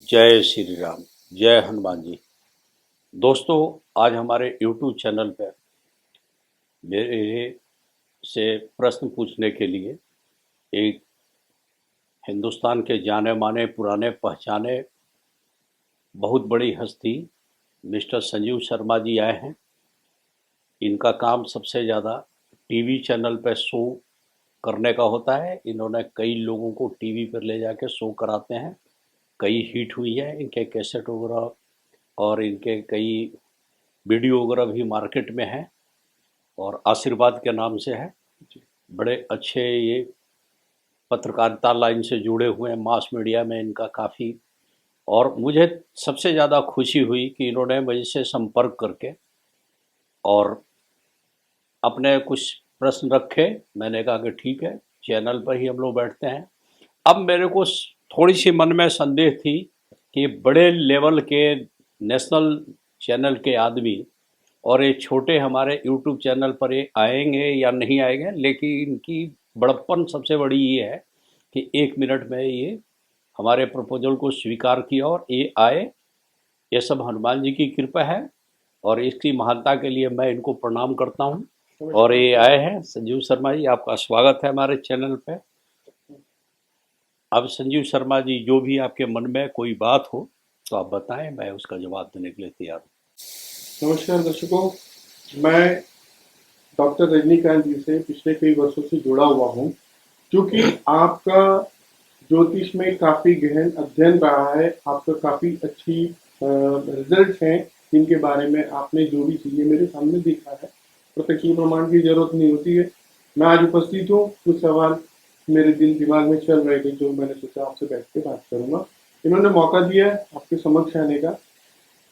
जय श्री राम। जय हनुमान जी। दोस्तों, आज हमारे YouTube चैनल पर मेरे से प्रश्न पूछने के लिए एक हिंदुस्तान के जाने माने पुराने पहचाने बहुत बड़ी हस्ती मिस्टर संजीव शर्मा जी आए हैं। इनका काम सबसे ज़्यादा टीवी चैनल पर शो करने का होता है। इन्होंने कई लोगों को टीवी पर ले जाके शो कराते हैं। कई हिट हुई है इनके कैसेट वगैरह, और इनके कई वीडियो वगैरह भी मार्केट में है और आशीर्वाद के नाम से है। बड़े अच्छे ये पत्रकारिता लाइन से जुड़े हुए हैं, मास मीडिया में इनका काफ़ी। और मुझे सबसे ज़्यादा खुशी हुई कि इन्होंने मुझसे संपर्क करके और अपने कुछ प्रश्न रखे। मैंने कहा कि ठीक है, चैनल पर ही हम लोग बैठते हैं। अब मेरे को थोड़ी सी मन में संदेह थी कि बड़े लेवल के नेशनल चैनल के आदमी और ये छोटे हमारे यूट्यूब चैनल पर ये आएंगे या नहीं आएंगे, लेकिन इनकी बड़प्पन सबसे बड़ी ये है कि 1 मिनट में ये हमारे प्रपोजल को स्वीकार किया और ये आए। ये सब हनुमान जी की कृपा है और इसकी महानता के लिए मैं इनको प्रणाम करता हूँ। और ये आए हैं संजीव शर्मा जी, आपका स्वागत है हमारे चैनल पे। अब संजीव शर्मा जी, जो भी आपके मन में कोई बात हो तो आप बताएं, मैं उसका जवाब देने के लिए तैयार हूँ। नमस्कार दर्शकों, मैं डॉक्टर रजनीकांत जी से पिछले कई वर्षों से जुड़ा हुआ हूँ। क्योंकि आपका ज्योतिष में काफी गहन अध्ययन रहा है, आपका काफी अच्छी रिजल्ट हैं, जिनके बारे में आपने जो भी चीजें मेरे सामने देखा है। प्रत्यक्ष प्रमाण की जरूरत नहीं होती है। मैं आज उपस्थित हूँ, कुछ सवाल मेरे दिमाग में चल रहे थे जो मैंने सोचा आपसे बैठ के बात करूंगा। इन्होंने मौका दिया है आपके समक्ष आने का,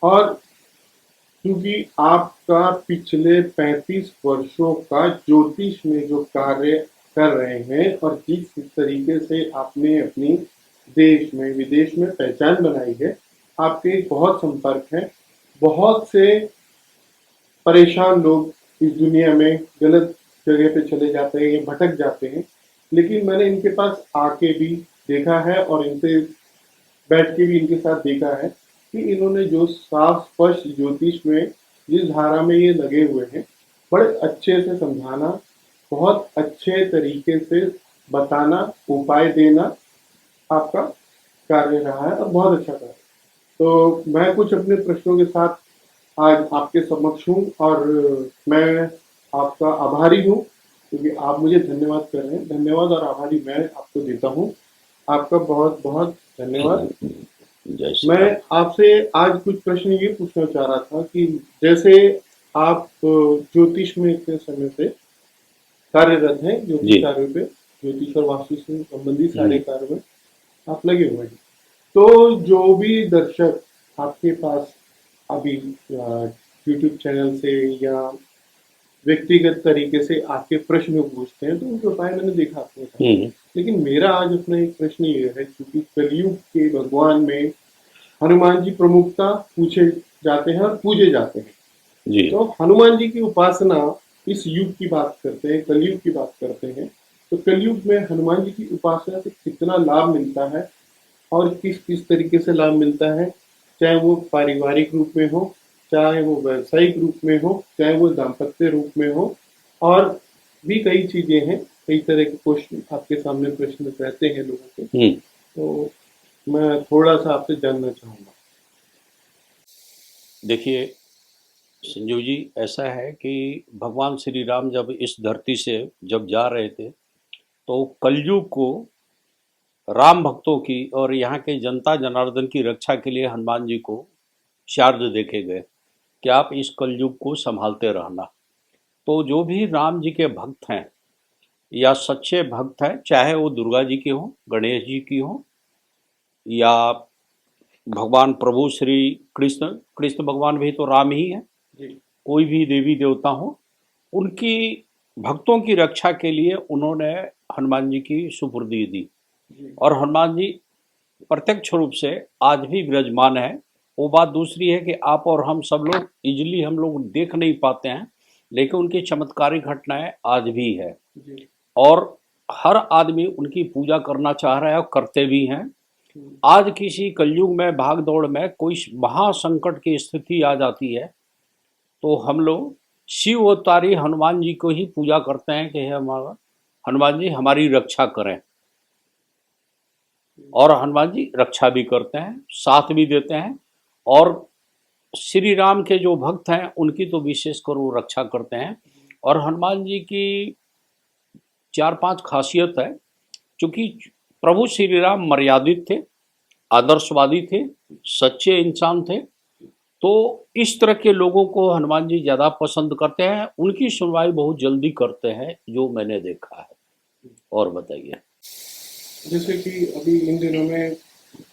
और क्योंकि आपका पिछले 35 वर्षों का ज्योतिष में जो कार्य कर रहे हैं और जिस तरीके से आपने अपनी देश में विदेश में पहचान बनाई है, आपके बहुत संपर्क हैं। बहुत से परेशान लोग इस दुनिया में गलत जगह पे चले जाते हैं या भटक जाते हैं, लेकिन मैंने इनके पास आके भी देखा है और इनसे बैठ के भी इनके साथ देखा है कि इन्होंने जो साफ स्पष्ट ज्योतिष में जिस धारा में ये लगे हुए हैं, बड़े अच्छे से समझाना, बहुत अच्छे तरीके से बताना, उपाय देना आपका कार्य रहा है और बहुत अच्छा कार्य। तो मैं कुछ अपने प्रश्नों के साथ आज आपके समक्ष हूँ और मैं आपका आभारी हूँ, क्योंकि आप मुझे धन्यवाद कर रहे हैं। धन्यवाद और आभारी मैं आपको देता हूँ। आपका बहुत बहुत धन्यवाद। मैं आपसे आज कुछ प्रश्न ये पूछना चाह रहा था कि जैसे आप ज्योतिष में इतने समय से कार्यरत हैं, ज्योतिष कार्यों पे, ज्योतिष और वास्तु से संबंधित सारे कार्य में आप लगे हुए हैं, तो जो भी दर्शक आपके पास अभी यूट्यूब चैनल से या व्यक्तिगत तरीके से आपके प्रश्न पूछते हैं, तो उनके उपाय मैंने देखा आपने कहा। लेकिन मेरा आज अपना एक प्रश्न ये है, क्योंकि कलयुग के भगवान में हनुमान जी प्रमुखता पूछे जाते हैं और पूजे जाते हैं जी। तो हनुमान जी की उपासना, इस युग की बात करते हैं, कलयुग की बात करते हैं, तो कलयुग में हनुमान जी की उपासना से कितना लाभ मिलता है और किस किस तरीके से लाभ मिलता है, चाहे वो पारिवारिक रूप में हो, चाहे वो व्यावसायिक रूप में हो, चाहे वो दाम्पत्य रूप में हो, और भी कई चीजें हैं, कई तरह के क्वेश्चन आपके सामने प्रश्न रहते हैं लोगों के, तो मैं थोड़ा सा आपसे जानना चाहूंगा। देखिए संजीव जी, ऐसा है कि भगवान श्री राम जब इस धरती से जब जा रहे थे, तो कलयुग को राम भक्तों की और यहाँ के जनता जनार्दन की रक्षा के लिए हनुमान जी को चार्ज देखे गए कि आप इस कलयुग को संभालते रहना। तो जो भी राम जी के भक्त हैं या सच्चे भक्त हैं, चाहे वो दुर्गा जी की हों, गणेश जी की हों, या भगवान प्रभु श्री कृष्ण कृष्ण भगवान भी तो राम ही है, कोई भी देवी देवता हो, उनकी भक्तों की रक्षा के लिए उन्होंने हनुमान जी की सुपुर्दी दी। और हनुमान जी प्रत्यक्ष रूप से आज भी विराजमान है। वो बात दूसरी है कि आप और हम सब लोग इजीली हम लोग देख नहीं पाते हैं, लेकिन उनकी चमत्कारिक घटनाएं आज भी है और हर आदमी उनकी पूजा करना चाह रहा है और करते भी हैं। आज किसी कलयुग में भाग दौड़ में कोई महासंकट की स्थिति आ जाती है तो हम लोग शिव अवतारी हनुमान जी को ही पूजा करते हैं कि हे हमारा हनुमान जी हमारी रक्षा करें। और हनुमान जी रक्षा भी करते हैं, साथ भी देते हैं। और श्री राम के जो भक्त हैं उनकी तो विशेषकर वो रक्षा करते हैं। और हनुमान जी की 4-5 खासियत है। चूंकि प्रभु श्री राम मर्यादित थे, आदर्शवादी थे, सच्चे इंसान थे, तो इस तरह के लोगों को हनुमान जी ज़्यादा पसंद करते हैं। उनकी सुनवाई बहुत जल्दी करते हैं, जो मैंने देखा है। और बताइए। जैसे कि अभी इन दिनों में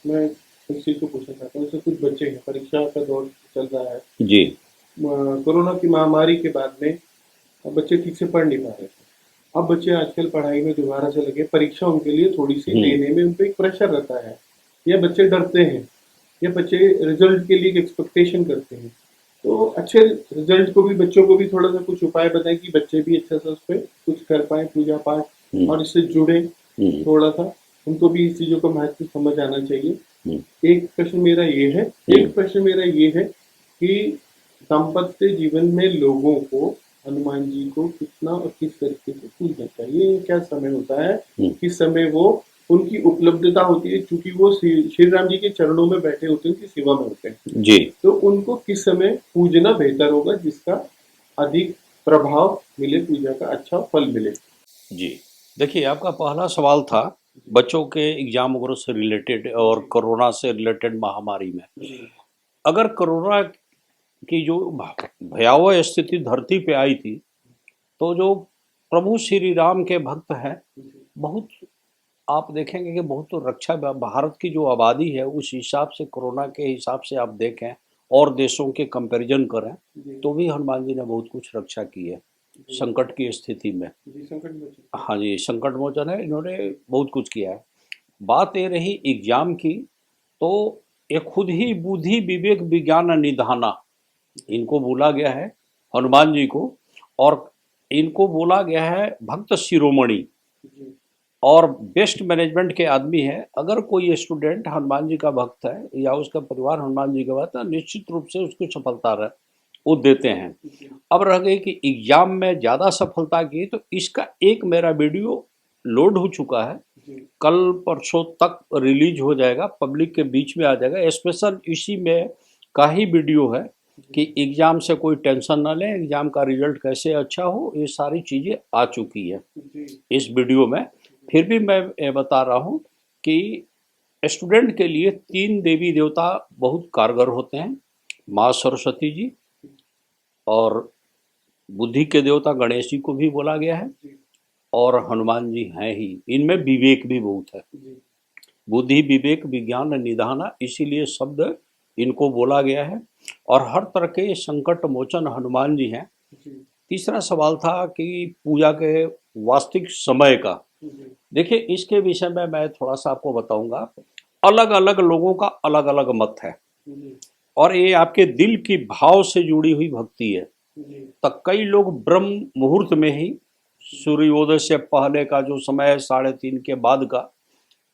मैं इस चीज़ को पूछना चाहता हूँ, जैसे कुछ बच्चे हैं, परीक्षा का दौर चल रहा है। जी। कोरोना की महामारी के बाद में अब बच्चे ठीक से पढ़ नहीं पा रहे थे। अब बच्चे आजकल पढ़ाई में दोबारा से लगे, परीक्षा उनके लिए थोड़ी सी देने में उनको एक प्रेशर रहता है, या बच्चे डरते हैं, या बच्चे रिजल्ट के लिए एक एक्सपेक्टेशन करते हैं। तो अच्छे रिजल्ट को भी, बच्चों को भी थोड़ा सा कुछ उपाय बताएं कि बच्चे भी अच्छा सा उस पर कुछ कर पाए, पूजा पाठ, और इससे जुड़े। थोड़ा सा उनको भी इस चीज़ों का महत्व समझ आना चाहिए। एक प्रश्न मेरा ये है, कि दाम्पत्य जीवन में लोगों को हनुमान जी को कितना और किस तरीके से पूजना चाहिए, क्या समय होता है, किस समय वो उनकी उपलब्धता होती है, क्योंकि वो श्री राम जी के चरणों में बैठे होते हैं, उनकी सेवा में होते हैं जी। तो उनको किस समय पूजना बेहतर होगा, जिसका अधिक प्रभाव मिले, पूजा का अच्छा फल मिले। जी, देखिए आपका पहला सवाल था बच्चों के एग्जाम वगैरह से रिलेटेड और कोरोना से रिलेटेड महामारी में। अगर कोरोना की जो भयावह स्थिति धरती पे आई थी, तो जो प्रभु श्री राम के भक्त हैं, बहुत आप देखेंगे कि बहुत तो रक्षा, भारत की जो आबादी है उस हिसाब से, कोरोना के हिसाब से आप देखें और देशों के कंपैरिजन करें, तो भी हनुमान जी ने बहुत कुछ रक्षा की है संकट की स्थिति में। हाँ जी, संकट मोचन है, इन्होंने बहुत कुछ किया है। बात ये रही एग्जाम की, तो ये खुद ही बुद्धि विवेक विज्ञान निधाना, इनको बोला गया है हनुमान जी को, और इनको बोला गया है भक्त शिरोमणि और बेस्ट मैनेजमेंट के आदमी है। अगर कोई स्टूडेंट हनुमान जी का भक्त है या उसका परिवार हनुमान जी का भक्त है, निश्चित रूप से उसको सफलता वो देते हैं। अब रह गई कि एग्जाम में ज़्यादा सफलता की, तो इसका एक मेरा वीडियो लोड हो चुका है, कल परसों तक रिलीज हो जाएगा, पब्लिक के बीच में आ जाएगा। स्पेशल इसी में का ही वीडियो है कि एग्ज़ाम से कोई टेंशन ना लें, एग्ज़ाम का रिजल्ट कैसे अच्छा हो, ये सारी चीज़ें आ चुकी है इस वीडियो में। फिर भी मैं बता रहा हूँ कि स्टूडेंट के लिए 3 देवी देवता बहुत कारगर होते हैं। माँ सरस्वती जी, और बुद्धि के देवता गणेश जी को भी बोला गया है, और हनुमान जी हैं ही। इनमें विवेक भी बहुत है, बुद्धि विवेक विज्ञान निधाना, इसीलिए शब्द इनको बोला गया है। और हर तरह के संकट मोचन हनुमान जी हैं। तीसरा सवाल था कि पूजा के वास्तविक समय का। देखिए, इसके विषय में मैं थोड़ा सा आपको बताऊंगा। अलग अलग लोगों का अलग अलग मत है, और ये आपके दिल की भाव से जुड़ी हुई भक्ति है। तो कई लोग ब्रह्म मुहूर्त में ही, सूर्योदय से पहले का जो समय है 3:30 के बाद का,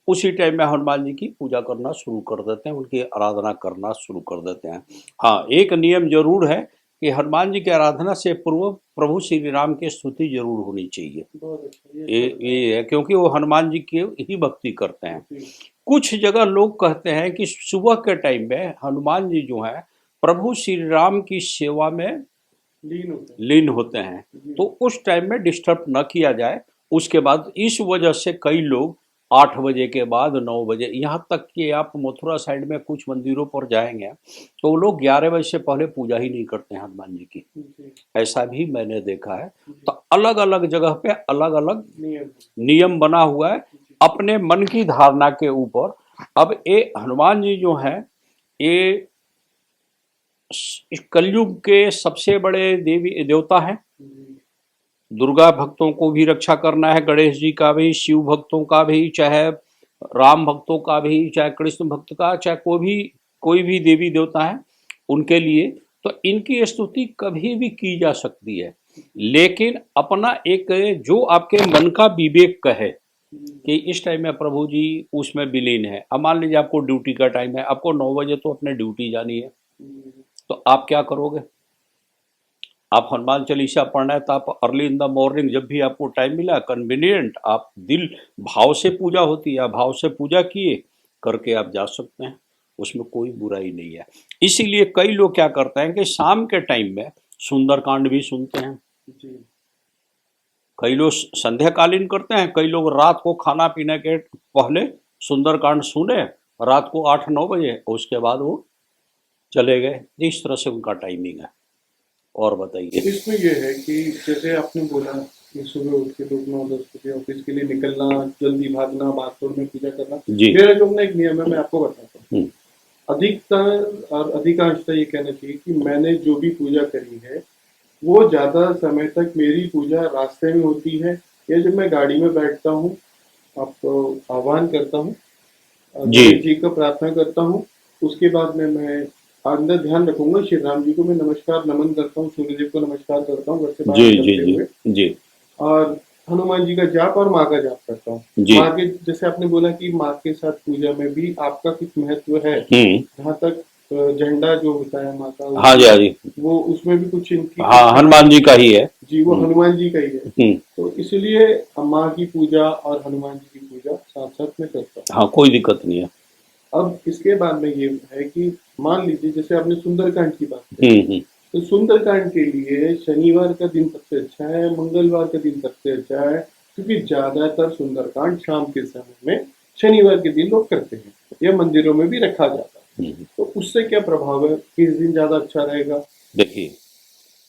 उसी टाइम में हनुमान जी की पूजा करना शुरू कर देते हैं, उनकी आराधना करना शुरू कर देते हैं। हाँ, एक नियम जरूर है कि हनुमान जी की आराधना से पूर्व प्रभु श्री राम की स्तुति जरूर होनी चाहिए। ये है, क्योंकि वो हनुमान जी की ही भक्ति करते हैं। कुछ जगह लोग कहते हैं कि सुबह के टाइम में हनुमान जी जो है प्रभु श्री राम की सेवा में लीन होते हैं, तो उस टाइम में डिस्टर्ब न किया जाए। उसके बाद इस वजह से कई लोग 8 बजे के बाद 9 बजे, यहाँ तक कि आप मथुरा साइड में कुछ मंदिरों पर जाएंगे तो वो लोग 11 बजे से पहले पूजा ही नहीं करते हैं हनुमान जी की। ऐसा भी मैंने देखा है। तो अलग अलग जगह पे अलग अलग नियम बना हुआ है अपने मन की धारणा के ऊपर। अब ये हनुमान जी जो हैं, ये इस कलयुग के सबसे बड़े देवी देवता हैं। दुर्गा भक्तों को भी रक्षा करना है, गणेश जी का भी, शिव भक्तों का भी, चाहे राम भक्तों का भी, चाहे कृष्ण भक्त का, चाहे कोई भी देवी देवता है उनके लिए। तो इनकी स्तुति कभी भी की जा सकती है, लेकिन अपना एक जो आपके मन का विवेक कहे, कि इस टाइम में प्रभु जी उसमें विलीन है। अब मान लीजिए आपको ड्यूटी का टाइम है, आपको 9 बजे तो अपने ड्यूटी जानी है, तो आप क्या करोगे? आप हनुमान चालीसा पढ़ना है तो आप अर्ली इन द मॉर्निंग जब भी आपको टाइम मिला कन्वीनियंट, आप दिल भाव से पूजा होती है, भाव से पूजा किए करके आप जा सकते हैं, उसमें कोई बुराई नहीं है। इसीलिए कई लोग क्या करते हैं कि शाम के टाइम में सुंदरकांड भी सुनते हैं, जी कई लोग संध्याकालीन करते हैं, कई लोग रात को खाना पीने के पहले सुंदरकांड सुने, रात को 8-9 बजे, उसके बाद वो चले गए। इस तरह से उनका टाइमिंग है। और बताइए। इसमें ये है कि जैसे आपने बोला कि सुबह उठ के लोग 9-10 बजे ऑफिस के लिए निकलना, जल्दी भागना, भागदौड़ में पूजा करना। जी। मेरा जो अपना एक नियम है, मैं आपको बताता हूँ। हम्म, अधिकतर और अधिकांशतः ये कहना चाहिए कि मैंने जो भी पूजा करी है वो ज्यादा समय तक मेरी पूजा रास्ते में होती है, या जब मैं गाड़ी में बैठता हूँ, आपको आह्वान करता हूँ, जी गणेश जी को प्रार्थना करता हूँ। उसके बाद में मैं अंदर ध्यान रखूंगा, श्री राम जी को मैं नमस्कार नमन करता हूँ, सूर्य देव को नमस्कार करता हूँ घर से बाहर जी जी निकलते जी हुए, जी और हनुमान जी का जाप और माँ का जाप करता हूँ। जी। माँ के, जैसे आपने बोला कि माँ के साथ पूजा में भी आपका कुछ महत्व है, हम्म। जहाँ तक झंडा जो होता है माँ का, हाँ जी, हाँ जी। वो उसमें भी कुछ इनकी कुछ हाँ, हनुमान कहानी जी का है। ही है। जी, वो हनुमान जी का ही है। हम्म। तो इसलिए माँ की पूजा और हनुमान जी की पूजा साथ साथ में करता हूँ। हाँ, कोई दिक्कत नहीं है। अब इसके बाद में ये है कि मान लीजिए जैसे आपने सुंदरकांड की बात करी, हम्म। तो सुंदरकांड के लिए शनिवार का दिन सबसे अच्छा है, मंगलवार का दिन सबसे अच्छा है, क्योंकि ज्यादातर सुंदरकांड शाम के समय में शनिवार के दिन लोग करते हैं, या मंदिरों में भी रखा जाता है। तो उससे क्या प्रभाव है, किस दिन ज्यादा अच्छा रहेगा? देखिए,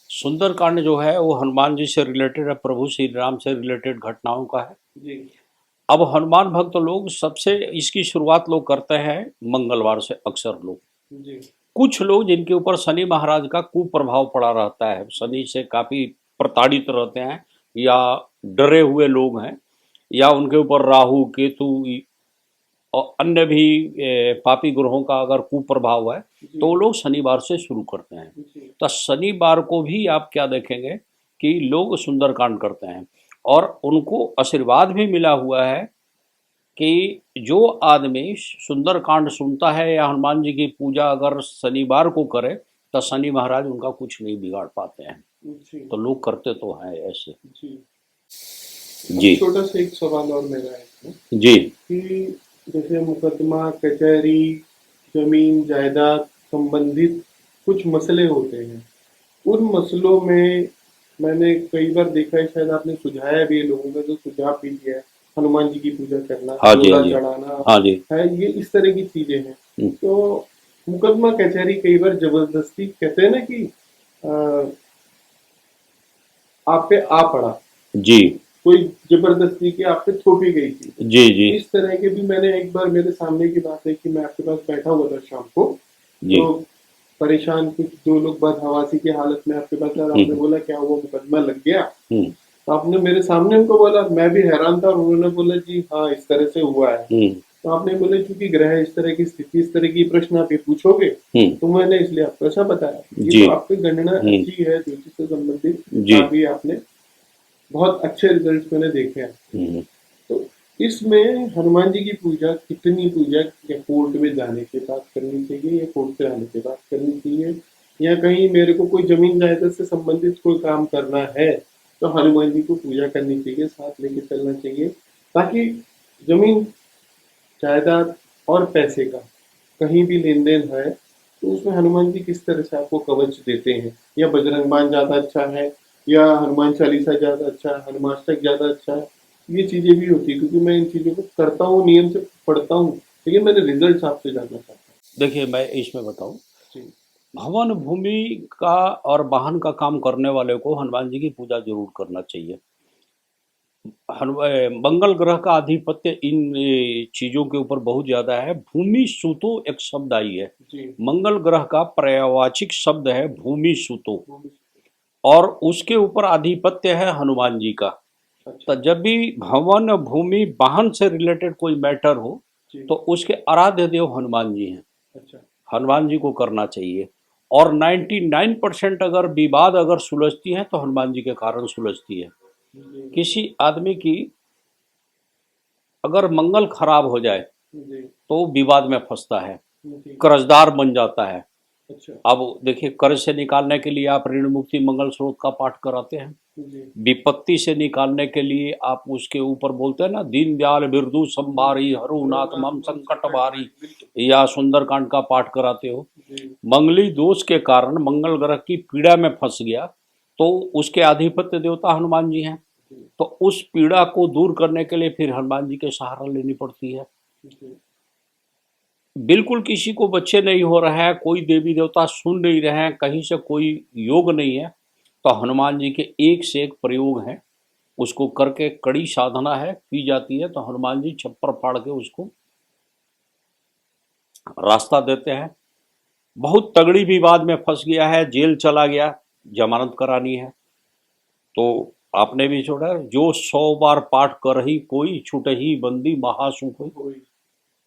सुंदरकांड जो है वो हनुमान जी से रिलेटेड है, प्रभु श्री राम से रिलेटेड घटनाओं का है। जी अब हनुमान भक्त लोग सबसे इसकी शुरुआत लोग करते हैं मंगलवार से, अक्सर लोग। जी कुछ लोग जिनके ऊपर शनि महाराज का कुप्रभाव पड़ा रहता है, शनि से काफी प्रताड़ित रहते हैं, या डरे हुए लोग हैं, या उनके ऊपर राहु केतु और अन्य भी पापी ग्रहों का अगर कुप्रभाव है, तो वो जी लोग शनिवार से शुरू करते हैं। जी तो शनिवार को भी आप क्या देखेंगे कि लोग सुंदरकांड करते हैं, और उनको आशीर्वाद भी मिला हुआ है कि जो आदमी सुंदरकांड सुनता है या हनुमान जी की पूजा अगर शनिवार को करे, तो शनि महाराज उनका कुछ नहीं बिगाड़ पाते हैं। जी तो लोग करते तो हैं ऐसे। जी। अब जी छोटा सा एक सवाल और मेरा है इसमें, जी कि जैसे मुकदमा, कचहरी, जमीन जायदाद संबंधित कुछ मसले होते हैं, उन मसलों में मैंने कई बार देखा है, शायद आपने सुझाया भी है, लोगों का जो सुझाव भी दिया है, हनुमान जी की पूजा करना, हाँ जी, हाँ जोड़ा जी, चढ़ाना हाँ जी। है, ये इस तरह की चीजें हैं। हम्म, तो मुकदमा कचहरी कई बार जबरदस्ती, कहते हैं ना कि अ, आप पे आ पड़ा, जी कोई जबरदस्ती की आप पे थोपी गई थी। जी जी इस तरह के भी मैंने एक बार, मेरे सामने की बात है कि मैं आपके पास बैठा हुआ था शाम को, जी। तो परेशान कुछ दो लोग बदहवासी की हालत में आपके पास आए, आपने हम्म बोला क्या हुआ, मुकदमा लग गया? हम्म तो आपने मेरे सामने उनको बोला, मैं भी हैरान था, और उन्होंने बोला जी हाँ इस तरह से हुआ है। हम्म तो आपने बोले क्योंकि ग्रह इस तरह की स्थिति, इस तरह की प्रश्न आप ये पूछोगे, हम्म। तो मैंने इसलिए आपको ऐसा बताया। ये जी। तो आपकी गणना हम्म। अच्छी है, ज्योतिष से संबंधित जी। काफी आपने बहुत अच्छे रिजल्ट मैंने देखे हैं। हम्म। तो इसमें हनुमान जी की पूजा, कितनी पूजा या कोर्ट में जाने के बाद करनी चाहिए, या कोर्ट से आने के बाद करनी चाहिए, या कहीं मेरे को कोई जमीन जायदाद से संबंधित कोई काम करना है, तो हनुमान जी को पूजा करनी चाहिए, साथ लेके चलना चाहिए, ताकि जमीन जायदाद और पैसे का कहीं भी लेन देन है, तो उसमें हनुमान जी किस तरह से आपको कवच देते हैं, या बजरंग बाण ज्यादा अच्छा है, या हनुमान चालीसा ज्यादा अच्छा है, हनुमाष्टक ज्यादा अच्छा है, ये चीजें भी होती है, क्योंकि मैं इन चीजों को करता हूँ, नियम से पढ़ता हूँ, लेकिन मैंने रिजल्ट आपसे जानना चाहता देखिए, मैं इसमें बताऊं, हूँ। भवन भूमि का और वाहन का काम करने वाले को हनुमान जी की पूजा जरूर करना चाहिए। मंगल ग्रह का आधिपत्य इन चीजों के ऊपर बहुत ज्यादा है। भूमि सुतो एक शब्द आई है, जी मंगल ग्रह का पर्यायवाचिक शब्द है भूमि सुतो, जी। और उसके ऊपर आधिपत्य है हनुमान जी का। तो अच्छा। जब भी भवन भूमि वाहन से रिलेटेड कोई मैटर हो, जी। तो उसके आराध्य देव हनुमान जी हैं, अच्छा। हनुमान जी को करना चाहिए। और 99% अगर विवाद अगर सुलझती है तो हनुमान जी के कारण सुलझती है। जी किसी आदमी की अगर मंगल खराब हो जाए जी तो विवाद में फंसता है, जी। कर्जदार बन जाता है। अच्छा। अब देखिए, कर्ज से निकालने के लिए आप ऋण मुक्ति मंगल स्रोत का पाठ कराते हैं। जी विपत्ति से निकालने के लिए आप उसके ऊपर बोलते हैं ना, दीन दयाल बिरदू संभारी हरुनाथ मम संकट भारी, बिल्कुल। या सुंदरकांड का पाठ कराते हो। जी मंगली दोष के कारण मंगल ग्रह की पीड़ा में फंस गया, तो उसके अधिपत्य देवता हनुमान जी हैं। जी तो उस पीड़ा को दूर करने के लिए फिर हनुमान जी के सहारा लेनी पड़ती है। जी बिल्कुल किसी को बच्चे नहीं हो रहा है, कोई देवी देवता सुन नहीं रहे हैं, कहीं से कोई योग नहीं है, तो हनुमान जी के एक से एक प्रयोग हैं, उसको करके कड़ी साधना है की जाती है, तो हनुमान जी छप्पर फाड़ के उसको रास्ता देते हैं। बहुत तगड़ी विवाद में फंस गया है, जेल चला गया, जमानत करानी है, तो आपने भी छोड़ा, जो 100 बार पाठ करही कोई छुटही बंदी महासुख होई। वही।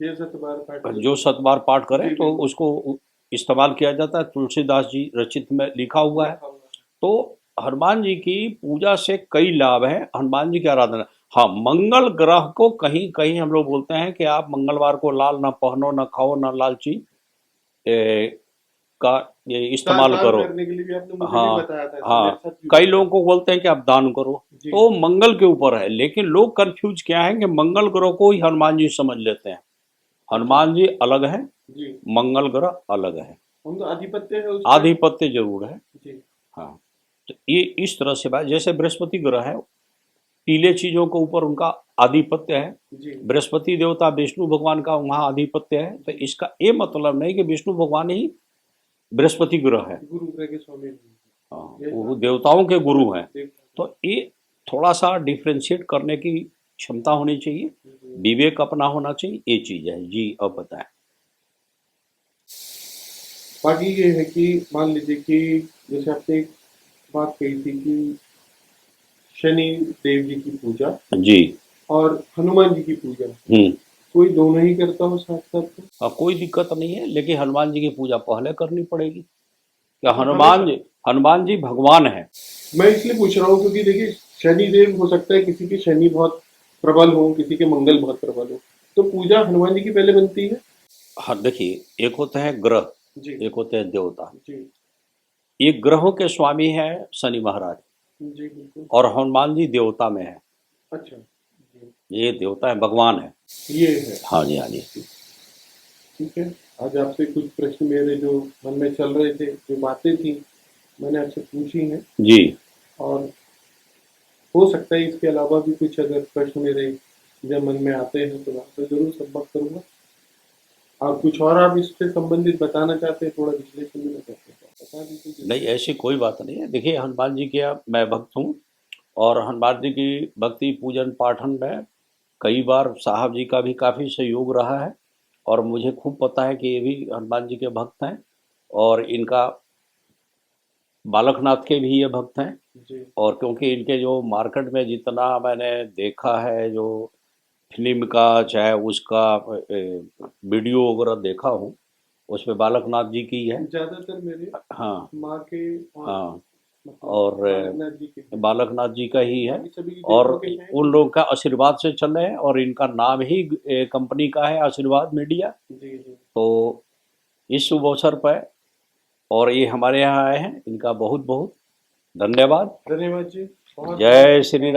ये 7 बार पाठ जो करते 7 बार पाठ करे जी तो बिल्कुल। उसको इस्तेमाल किया जाता है, तुलसीदास जी रचित में लिखा हुआ है। लिखा हुआ है। तो हनुमान जी की पूजा से कई लाभ हैं, हनुमान जी की आराधना। हाँ, मंगल ग्रह को कहीं कहीं हम लोग बोलते हैं कि आप मंगलवार को लाल ना पहनो, ना खाओ, ना लाल चीज का ये इस्तेमाल दान करो। करने के लिए भी आपने मुझे भी हाँ, बताया था, ऐसे मेरे हाँ, साथ भी कई हुआ था। लोगों को बोलते हैं कि आप दान करो, जी तो मंगल के ऊपर है, लेकिन लोग कंफ्यूज क्या है कि मंगल ग्रह को ही हनुमान जी समझ लेते हैं। अच्छा। हनुमान जी अलग है, जी मंगल ग्रह अलग है, उनका आधिपत्य है उसका। आधिपत्य जरूर है। जी हाँ, तो ये इस तरह से बात, जैसे बृहस्पति ग्रह है, पीले चीजों के ऊपर उनका आधिपत्य है। जी बृहस्पति देवता विष्णु भगवान का वहाँ आधिपत्य है, तो जी इसका ये मतलब नहीं कि विष्णु भगवान ही बृहस्पति ग्रह है। गुरु ग्रह के स्वामी नहीं हाँ, है। ये वो आपने देवताओं के गुरु हैं। देखा। तो ये थोड़ा सा डिफ्रेंशिएट करने की क्षमता होनी चाहिए, जी। विवेक अपना होना चाहिए, ये चीज है जी। अब बताएं। बाकी ये है कि मान लीजिए कि जैसे आपने एक बात कही थी कि शनि देव जी की पूजा जी। और हनुमान जी की पूजा हम्म। कोई दोनों ही करता हो साथ साथ तो? कोई दिक्कत नहीं है, लेकिन हनुमान जी की पूजा पहले करनी पड़ेगी। क्या अच्छा हमेशा। हनुमान जी भगवान है। मैं इसलिए पूछ रहा हूँ क्योंकि देखिए शनि देव हो सकता है किसी के शनि बहुत प्रबल हो, किसी के मंगल बहुत प्रबल हो, तो पूजा हनुमान जी की पहले बनती है। हाँ, देखिए, एक होते हैं ग्रह, जी एक होते हैं देवता। जी ये ग्रहों के स्वामी है शनि महाराज, जी बिल्कुल। और हनुमान जी देवता में है, अच्छा जी ये देवता है, भगवान है। ये है। हाँ जी, हाँ जी। ठीक है। आज आपसे कुछ प्रश्न मेरे जो मन में चल रहे थे, जो बातें थी, मैंने आपसे पूछी हैं। जी और हो सकता है इसके अलावा भी कुछ अगर प्रश्न मेरे जब मन में आते हैं तो मैं आपसे जरूर संपर्क करूंगा। और कुछ और आप इससे संबंधित बताना चाहते हैं, थोड़ा विश्लेषण देना चाहते हैं तो बता दीजिए नहीं, जरूर। ऐसी कोई बात नहीं है। देखिए, हनुमान जी के मैं भक्त हूँ, और हनुमान जी की भक्ति पूजन पाठन में कई बार साहब जी का भी काफ़ी सहयोग रहा है, और मुझे खूब पता है कि ये भी हनुमान जी के भक्त हैं, और इनका बालकनाथ के भी ये भक्त हैं। जी और क्योंकि इनके जो मार्केट में जितना मैंने देखा है, जो फिल्म का चाहे उसका वीडियो वगैरह देखा हूँ, उसमें बालकनाथ जी की है। ज्यादातर मेरे हाँ, माँ के और हाँ, मतलब और बालकनाथ जी के हैं। बालकनाथ जी का ही है, बाकी सभी और देवों के हैं। उन लोगों का आशीर्वाद से चल रहे हैं, और इनका नाम ही कंपनी का है, आशीर्वाद मीडिया। जी जी तो इस शुभ अवसर पर, और ये हमारे यहाँ आए हैं, इनका बहुत बहुत धन्यवाद। धन्यवाद जी। बहुत बहुत जय श्री राम।